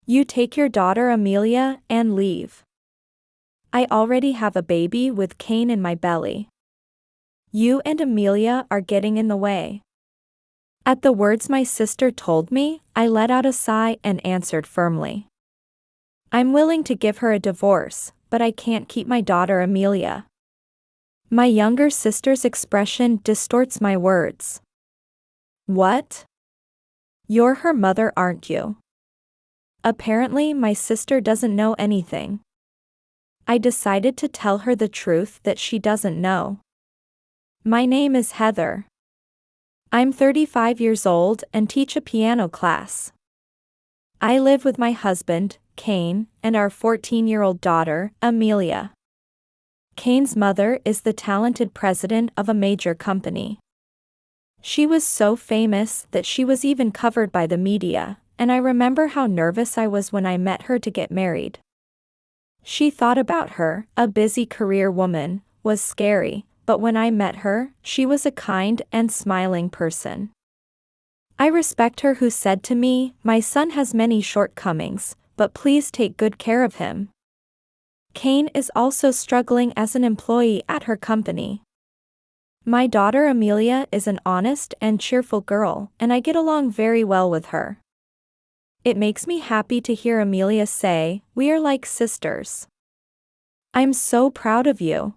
You take your daughter Amelia and leave. I already have a baby with Cain in my belly. You and Amelia are getting in the way. At the words my sister told me, I let out a sigh and answered firmly. I'm willing to give her a divorce, but I can't keep my daughter Amelia. My younger sister's expression distorts my words. What? You're her mother, aren't you? Apparently, my sister doesn't know anything. I decided to tell her the truth that she doesn't know. My name is Heather. I'm 35 years old and teach a piano class. I live with my husband, Cain, and our 14-year-old daughter, Amelia. Cain's mother is the talented president of a major company. She was so famous that she was even covered by the media, and I remember how nervous I was when I met her to get married. She thought about her, a busy career woman, was scary, but when I met her, she was a kind and smiling person. I respect her who said to me, "My son has many shortcomings, but please take good care of him." Cain is also struggling as an employee at her company. My daughter Amelia is an honest and cheerful girl, and I get along very well with her. It makes me happy to hear Amelia say, "We are like sisters." I'm so proud of you.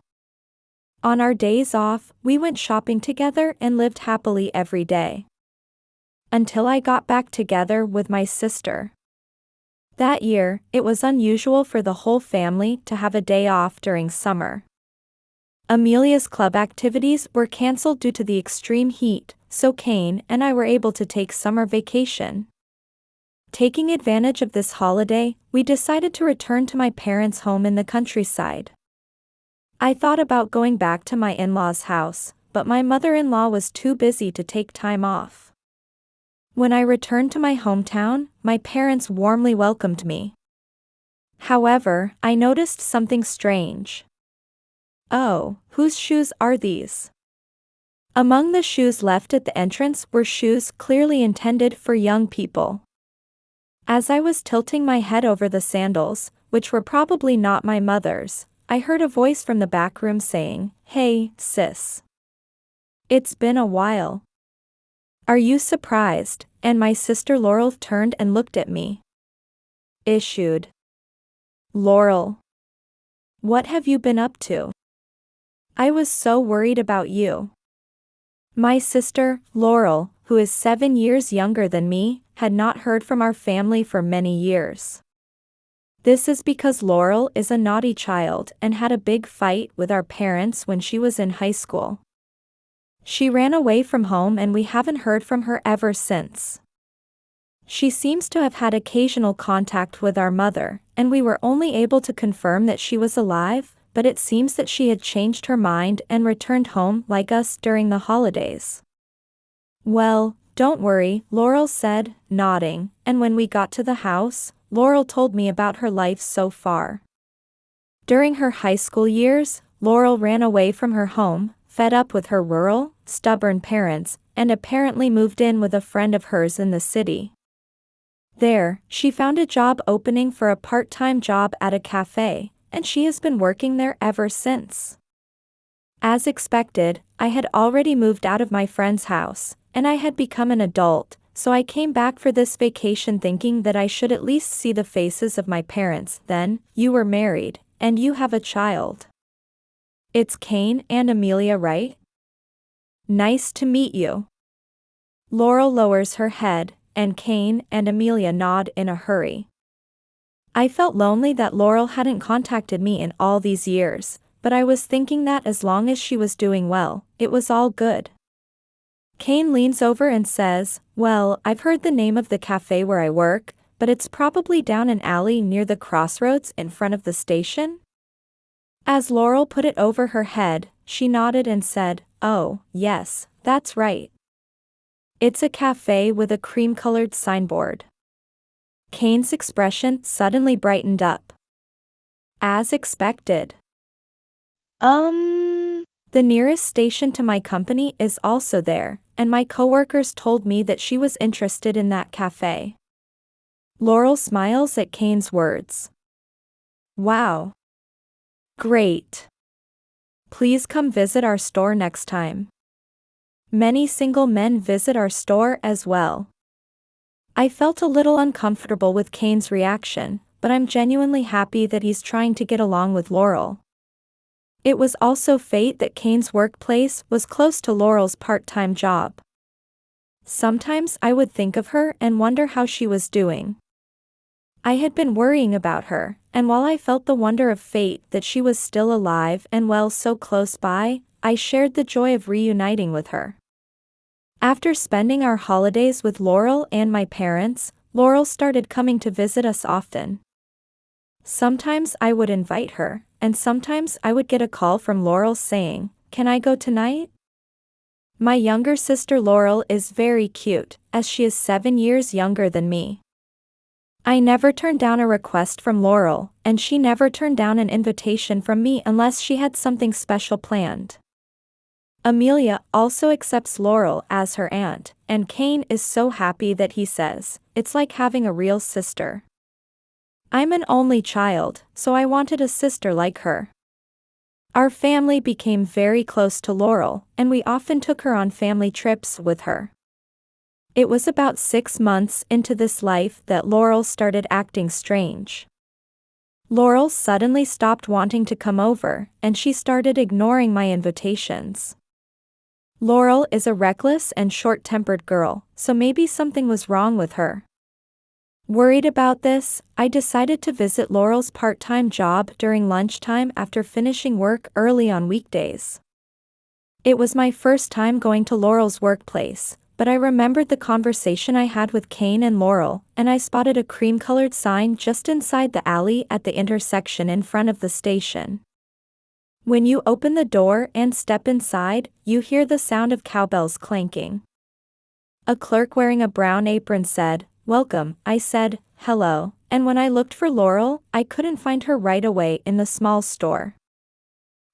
On our days off, we went shopping together and lived happily every day. Until I got back together with my sister. That year, it was unusual for the whole family to have a day off during summer. Amelia's club activities were canceled due to the extreme heat, so Cain and I were able to take summer vacation. Taking advantage of this holiday, we decided to return to my parents' home in the countryside. I thought about going back to my in-laws' house, but my mother-in-law was too busy to take time off. When I returned to my hometown, my parents warmly welcomed me. However, I noticed something strange. Oh, whose shoes are these? Among the shoes left at the entrance were shoes clearly intended for young people. As I was tilting my head over the sandals, which were probably not my mother's, I heard a voice from the back room saying, "Hey, sis. It's been a while. Are you surprised?" And my sister Laurel turned and looked at me. Issued. Laurel. What have you been up to? I was so worried about you. My sister, Laurel, who is 7 years younger than me, had not heard from our family for many years. This is because Laurel is a naughty child and had a big fight with our parents when she was in high school. She ran away from home and we haven't heard from her ever since. She seems to have had occasional contact with our mother, and we were only able to confirm that she was alive, but it seems that she had changed her mind and returned home like us during the holidays. Well, don't worry, Laurel said, nodding, and when we got to the house, Laurel told me about her life so far. During her high school years, Laurel ran away from her home, fed up with her rural, stubborn parents, and apparently moved in with a friend of hers in the city. There, she found a job opening for a part-time job at a cafe, and she has been working there ever since. As expected, I had already moved out of my friend's house, and I had become an adult, so I came back for this vacation thinking that I should at least see the faces of my parents. Then, you were married, and you have a child. It's Cain and Amelia, right? Nice to meet you. Laurel lowers her head, and Cain and Amelia nod in a hurry. I felt lonely that Laurel hadn't contacted me in all these years, but I was thinking that as long as she was doing well, it was all good. Cain leans over and says, "Well, I've heard the name of the cafe where I work, but it's probably down an alley near the crossroads in front of the station?" As Laurel put it over her head, she nodded and said, "Oh, yes, that's right. It's a cafe with a cream-colored signboard." Cain's expression suddenly brightened up. As expected. The nearest station to my company is also there, and my coworkers told me that she was interested in that cafe. Laurel smiles at Kane's words. Wow. Great. Please come visit our store next time. Many single men visit our store as well. I felt a little uncomfortable with Kane's reaction, but I'm genuinely happy that he's trying to get along with Laurel. It was also fate that Kane's workplace was close to Laurel's part-time job. Sometimes I would think of her and wonder how she was doing. I had been worrying about her, and while I felt the wonder of fate that she was still alive and well so close by, I shared the joy of reuniting with her. After spending our holidays with Laurel and my parents, Laurel started coming to visit us often. Sometimes I would invite her, and sometimes I would get a call from Laurel saying, "Can I go tonight?" My younger sister Laurel is very cute, as she is 7 years younger than me. I never turned down a request from Laurel, and she never turned down an invitation from me unless she had something special planned. Amelia also accepts Laurel as her aunt, and Kane is so happy that he says, "It's like having a real sister." I'm an only child, so I wanted a sister like her. Our family became very close to Laurel, and we often took her on family trips with her. It was about 6 months into this life that Laurel started acting strange. Laurel suddenly stopped wanting to come over, and she started ignoring my invitations. Laurel is a reckless and short-tempered girl, so maybe something was wrong with her. Worried about this, I decided to visit Laurel's part-time job during lunchtime after finishing work early on weekdays. It was my first time going to Laurel's workplace, but I remembered the conversation I had with Kane and Laurel, and I spotted a cream-colored sign just inside the alley at the intersection in front of the station. When you open the door and step inside, you hear the sound of cowbells clanking. A clerk wearing a brown apron said, "Welcome." I said, "Hello," and when I looked for Laurel, I couldn't find her right away in the small store.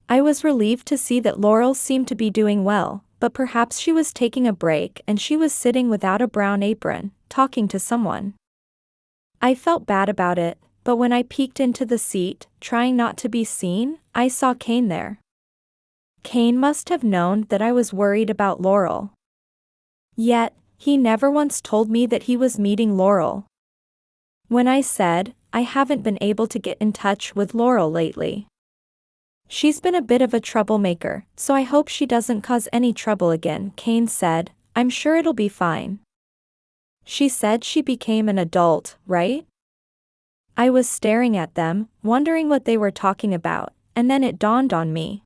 I was relieved to see that Laurel seemed to be doing well, but perhaps she was taking a break and she was sitting without a brown apron, talking to someone. I felt bad about it, but when I peeked into the seat, trying not to be seen, I saw Kane there. Kane must have known that I was worried about Laurel. Yet, he never once told me that he was meeting Laurel. When I said, "I haven't been able to get in touch with Laurel lately. She's been a bit of a troublemaker, so I hope she doesn't cause any trouble again," Kane said, "I'm sure it'll be fine." She said she became an adult, right? I was staring at them, wondering what they were talking about, and then it dawned on me.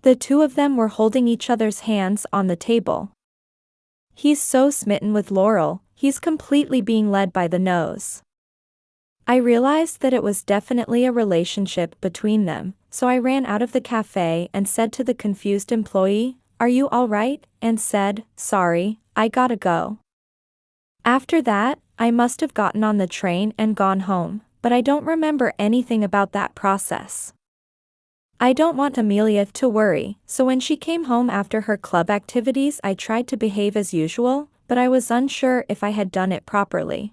The two of them were holding each other's hands on the table. He's so smitten with Laurel, he's completely being led by the nose. I realized that it was definitely a relationship between them, so I ran out of the cafe and said to the confused employee, "Are you all right?" and said, "Sorry, I gotta go." After that, I must have gotten on the train and gone home, but I don't remember anything about that process. I don't want Amelia to worry, so when she came home after her club activities I tried to behave as usual, but I was unsure if I had done it properly.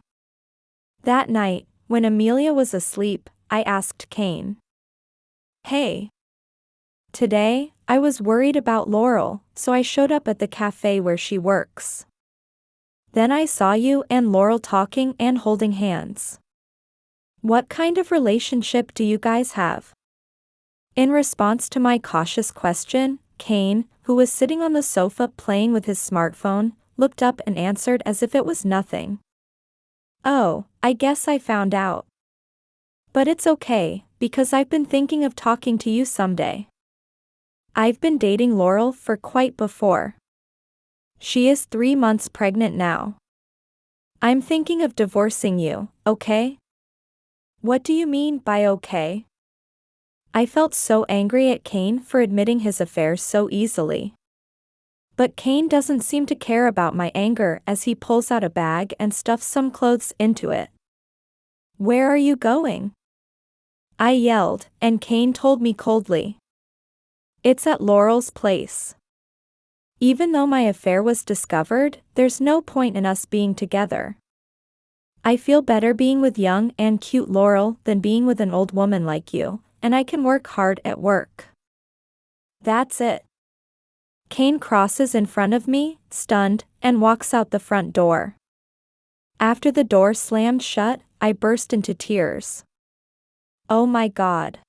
That night, when Amelia was asleep, I asked Kane, "Hey. Today, I was worried about Laurel, so I showed up at the cafe where she works. Then I saw you and Laurel talking and holding hands. What kind of relationship do you guys have?" In response to my cautious question, Kane, who was sitting on the sofa playing with his smartphone, looked up and answered as if it was nothing. "Oh, I guess I found out. But it's okay, because I've been thinking of talking to you someday. I've been dating Laurel for quite before. She is 3 months pregnant now. I'm thinking of divorcing you, okay?" "What do you mean by okay?" I felt so angry at Kane for admitting his affairs so easily. But Kane doesn't seem to care about my anger as he pulls out a bag and stuffs some clothes into it. "Where are you going?" I yelled, and Kane told me coldly. "It's at Laurel's place. Even though my affair was discovered, there's no point in us being together." I feel better being with young and cute Laurel than being with an old woman like you, and I can work hard at work. That's it. Kane crosses in front of me, stunned, and walks out the front door. After the door slammed shut, I burst into tears. Oh my God.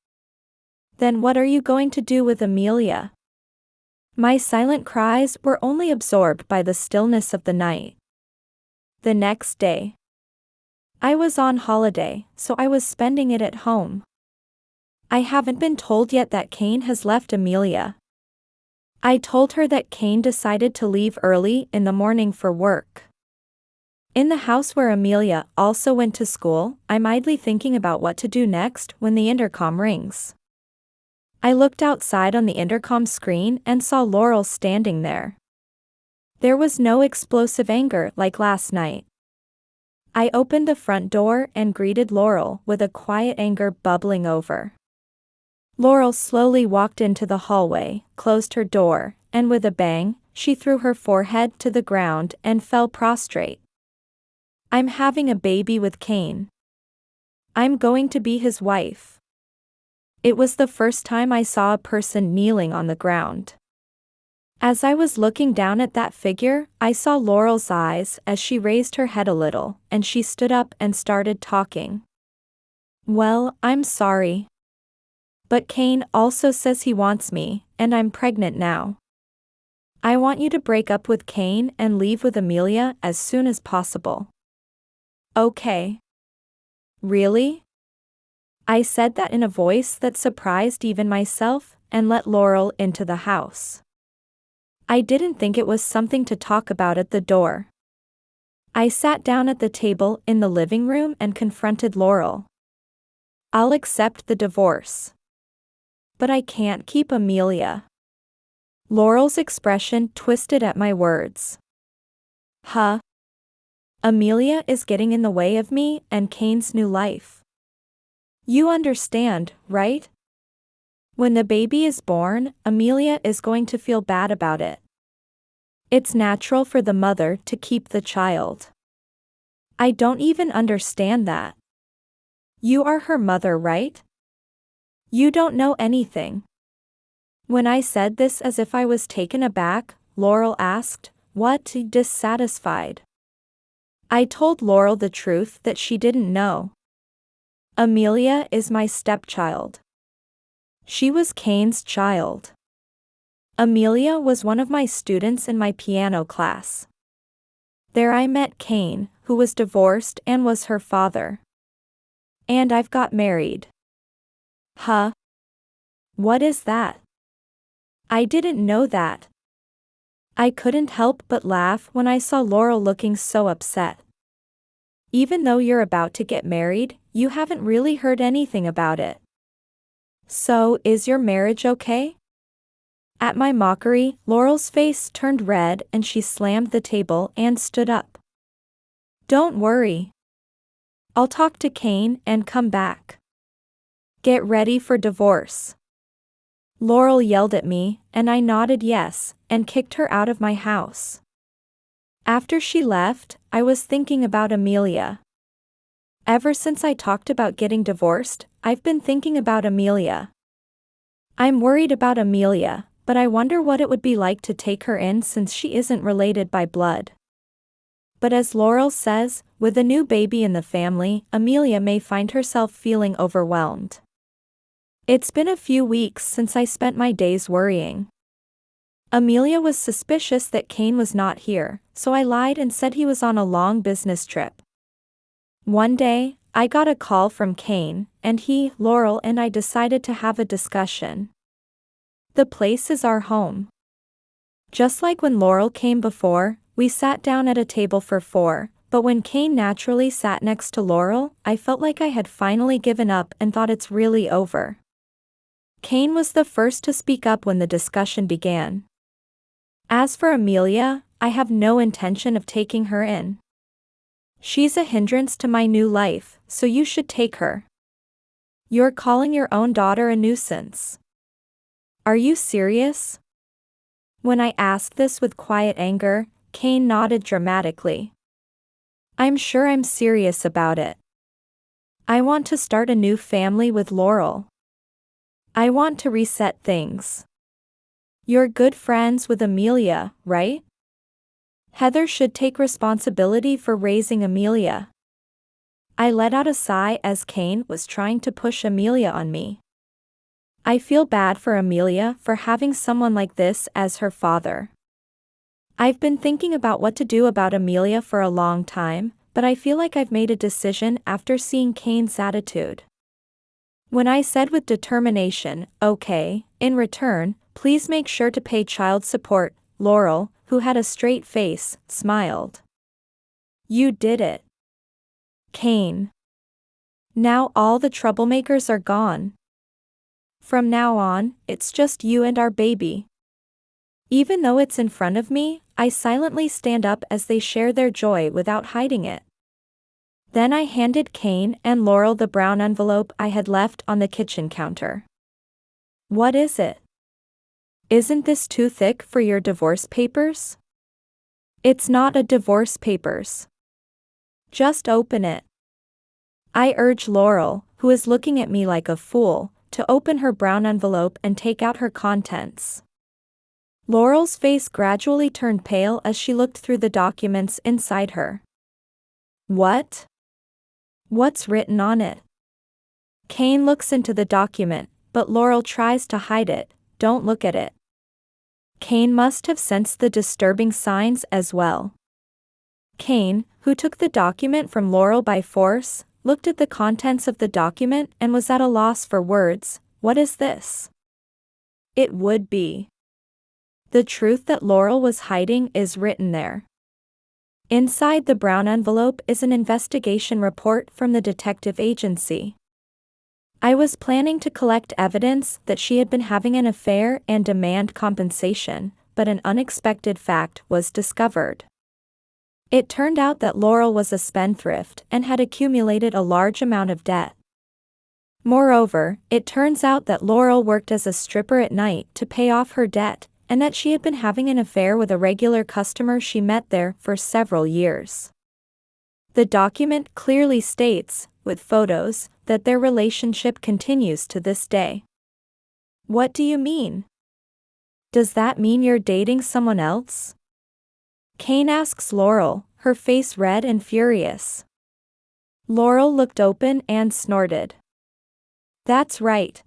Then what are you going to do with Amelia? My silent cries were only absorbed by the stillness of the night. The next day. I was on holiday, so I was spending it at home. I haven't been told yet that Kane has left Amelia. I told her that Kane decided to leave early in the morning for work. In the house where Amelia also went to school, I'm idly thinking about what to do next when the intercom rings. I looked outside on the intercom screen and saw Laurel standing there. There was no explosive anger like last night. I opened the front door and greeted Laurel with a quiet anger bubbling over. Laurel slowly walked into the hallway, closed her door, and with a bang, she threw her forehead to the ground and fell prostrate. I'm having a baby with Kane. I'm going to be his wife. It was the first time I saw a person kneeling on the ground. As I was looking down at that figure, I saw Laurel's eyes as she raised her head a little, and she stood up and started talking. Well, I'm sorry. But Kane also says he wants me, and I'm pregnant now. I want you to break up with Kane and leave with Amelia as soon as possible. Okay. Really? I said that in a voice that surprised even myself, and let Laurel into the house. I didn't think it was something to talk about at the door. I sat down at the table in the living room and confronted Laurel. I'll accept the divorce. But I can't keep Amelia. Laurel's expression twisted at my words. Huh? Amelia is getting in the way of me and Kane's new life. You understand, right? When the baby is born, Amelia is going to feel bad about it. It's natural for the mother to keep the child. I don't even understand that. You are her mother, right? You don't know anything. When I said this as if I was taken aback, Laurel asked, "What?" dissatisfied. I told Laurel the truth that she didn't know. Amelia is my stepchild. She was Kane's child. Amelia was one of my students in my piano class. There I met Kane, who was divorced and was her father. And I've got married. Huh? What is that? I didn't know that. I couldn't help but laugh when I saw Laurel looking so upset. Even though you're about to get married, you haven't really heard anything about it. So, is your marriage okay? At my mockery, Laurel's face turned red and she slammed the table and stood up. Don't worry. I'll talk to Kane and come back. Get ready for divorce. Laurel yelled at me, and I nodded yes, and kicked her out of my house. After she left, I was thinking about Amelia. Ever since I talked about getting divorced, I've been thinking about Amelia. I'm worried about Amelia, but I wonder what it would be like to take her in since she isn't related by blood. But as Laurel says, with a new baby in the family, Amelia may find herself feeling overwhelmed. It's been a few weeks since I spent my days worrying. Amelia was suspicious that Kane was not here, so I lied and said he was on a long business trip. One day, I got a call from Kane, and he, Laurel, and I decided to have a discussion. The place is our home. Just like when Laurel came before, we sat down at a table for four, but when Kane naturally sat next to Laurel, I felt like I had finally given up and thought it's really over. Kane was the first to speak up when the discussion began. As for Amelia, I have no intention of taking her in. She's a hindrance to my new life, so you should take her. You're calling your own daughter a nuisance. Are you serious? When I asked this with quiet anger, Kane nodded dramatically. I'm sure I'm serious about it. I want to start a new family with Laurel. I want to reset things. You're good friends with Amelia, right? Heather should take responsibility for raising Amelia. I let out a sigh as Kane was trying to push Amelia on me. I feel bad for Amelia for having someone like this as her father. I've been thinking about what to do about Amelia for a long time, but I feel like I've made a decision after seeing Kane's attitude. When I said with determination, "Okay, in return, please make sure to pay child support," Laurel, who had a straight face, smiled. "You did it, Kane. Now all the troublemakers are gone. From now on, it's just you and our baby." Even though it's in front of me, I silently stand up as they share their joy without hiding it. Then I handed Kane and Laurel the brown envelope I had left on the kitchen counter. "What is it? Isn't this too thick for your divorce papers?" "It's not a divorce papers. Just open it." I urge Laurel, who is looking at me like a fool, to open her brown envelope and take out her contents. Laurel's face gradually turned pale as she looked through the documents inside her. "What? What's written on it?" Kane looks into the document, but Laurel tries to hide it. "Don't look at it." Kane must have sensed the disturbing signs as well. Kane, who took the document from Laurel by force, looked at the contents of the document and was at a loss for words. What is this? It would be. The truth that Laurel was hiding is written there. Inside the brown envelope is an investigation report from the detective agency. I was planning to collect evidence that she had been having an affair and demand compensation, but an unexpected fact was discovered. It turned out that Laurel was a spendthrift and had accumulated a large amount of debt. Moreover, it turns out that Laurel worked as a stripper at night to pay off her debt, and that she had been having an affair with a regular customer she met there for several years. The document clearly states, with photos, that their relationship continues to this day. What do you mean? Does that mean you're dating someone else? Kane asks Laurel, her face red and furious. Laurel looked open and snorted. That's right.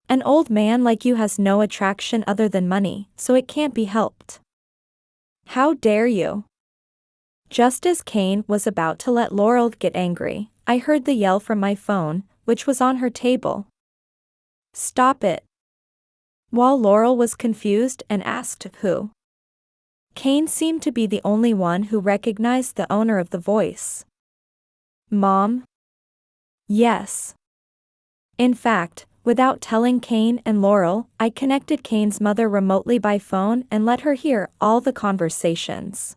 An old man like you has no attraction other than money, so it can't be helped. How dare you? Just as Kane was about to let Laurel get angry, I heard the yell from my phone, which was on her table. Stop it. While Laurel was confused and asked who. Kane seemed to be the only one who recognized the owner of the voice. Mom? Yes. In fact, without telling Kane and Laurel, I connected Kane's mother remotely by phone and let her hear all the conversations.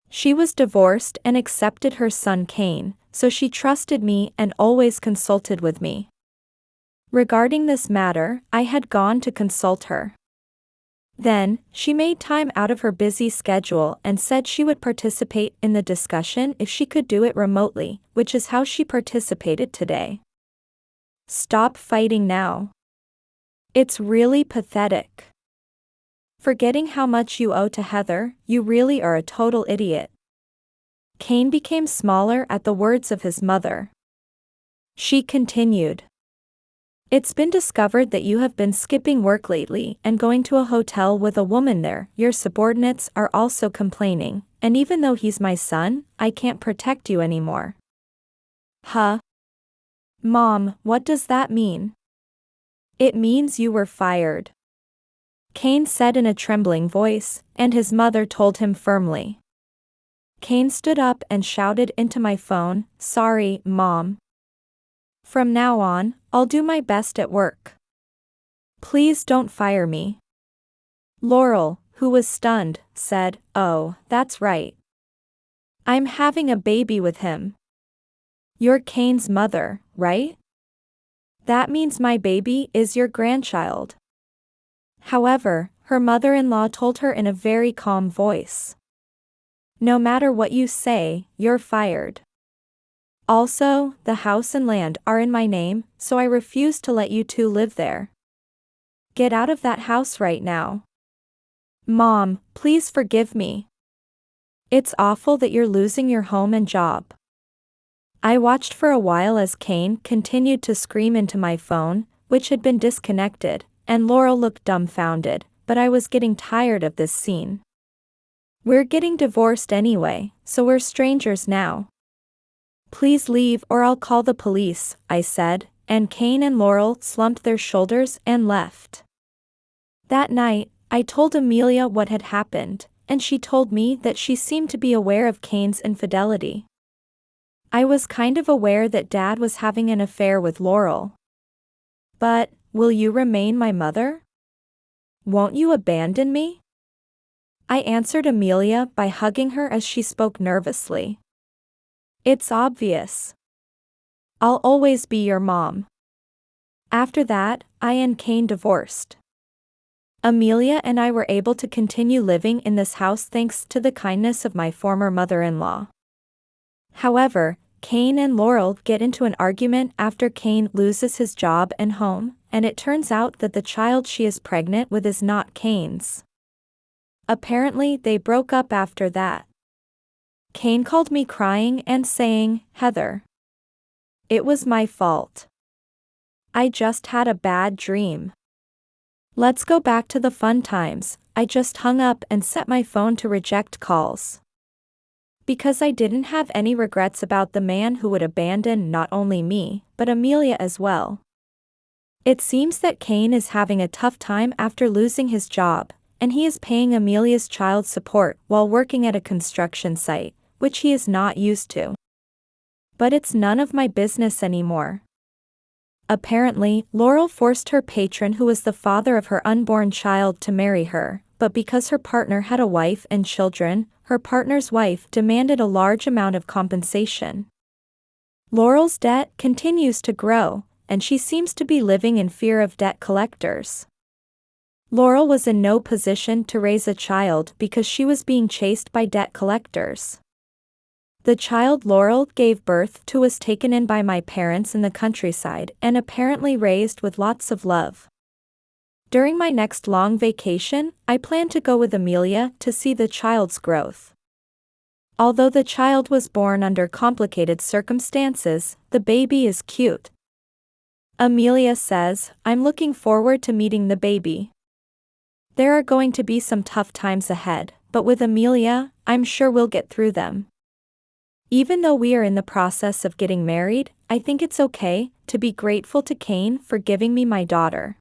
She was divorced and accepted her son Kane, so she trusted me and always consulted with me. Regarding this matter, I had gone to consult her. Then, she made time out of her busy schedule and said she would participate in the discussion if she could do it remotely, which is how she participated today. Stop fighting now. It's really pathetic. Forgetting how much you owe to Heather, you really are a total idiot. Kane became smaller at the words of his mother. She continued. It's been discovered that you have been skipping work lately and going to a hotel with a woman there. Your subordinates are also complaining, and even though he's my son, I can't protect you anymore. Huh? Mom, what does that mean? It means you were fired. Kane said in a trembling voice, and his mother told him firmly. Kane stood up and shouted into my phone, Sorry, Mom. From now on, I'll do my best at work. Please don't fire me. Laurel, who was stunned, said, Oh, that's right. I'm having a baby with him. You're Kane's mother, right? That means my baby is your grandchild. However, her mother-in-law told her in a very calm voice. No matter what you say, you're fired. Also, the house and land are in my name, so I refuse to let you two live there. Get out of that house right now. Mom, please forgive me. It's awful that you're losing your home and job. I watched for a while as Kane continued to scream into my phone, which had been disconnected, and Laurel looked dumbfounded, but I was getting tired of this scene. We're getting divorced anyway, so we're strangers now. Please leave or I'll call the police, I said, and Kane and Laurel slumped their shoulders and left. That night, I told Amelia what had happened, and she told me that she seemed to be aware of Kane's infidelity. I was kind of aware that Dad was having an affair with Laurel. But, will you remain my mother? Won't you abandon me? I answered Amelia by hugging her as she spoke nervously. It's obvious. I'll always be your mom. After that, I and Kane divorced. Amelia and I were able to continue living in this house thanks to the kindness of my former mother-in-law. However, Kane and Laurel get into an argument after Kane loses his job and home, and it turns out that the child she is pregnant with is not Kane's. Apparently, they broke up after that. Kane called me crying and saying, "Heather, it was my fault. I just had a bad dream. Let's go back to the fun times." I just hung up and set my phone to reject calls. Because I didn't have any regrets about the man who would abandon not only me, but Amelia as well. It seems that Kane is having a tough time after losing his job, and he is paying Amelia's child support while working at a construction site, which he is not used to. But it's none of my business anymore. Apparently, Laurel forced her patron, who was the father of her unborn child, to marry her, but because her partner had a wife and children, her partner's wife demanded a large amount of compensation. Laurel's debt continues to grow, and she seems to be living in fear of debt collectors. Laurel was in no position to raise a child because she was being chased by debt collectors. The child Laurel gave birth to was taken in by my parents in the countryside and apparently raised with lots of love. During my next long vacation, I plan to go with Amelia to see the child's growth. Although the child was born under complicated circumstances, the baby is cute. Amelia says, "I'm looking forward to meeting the baby. There are going to be some tough times ahead, but with Amelia, I'm sure we'll get through them." Even though we are in the process of getting married, I think it's okay to be grateful to Kane for giving me my daughter.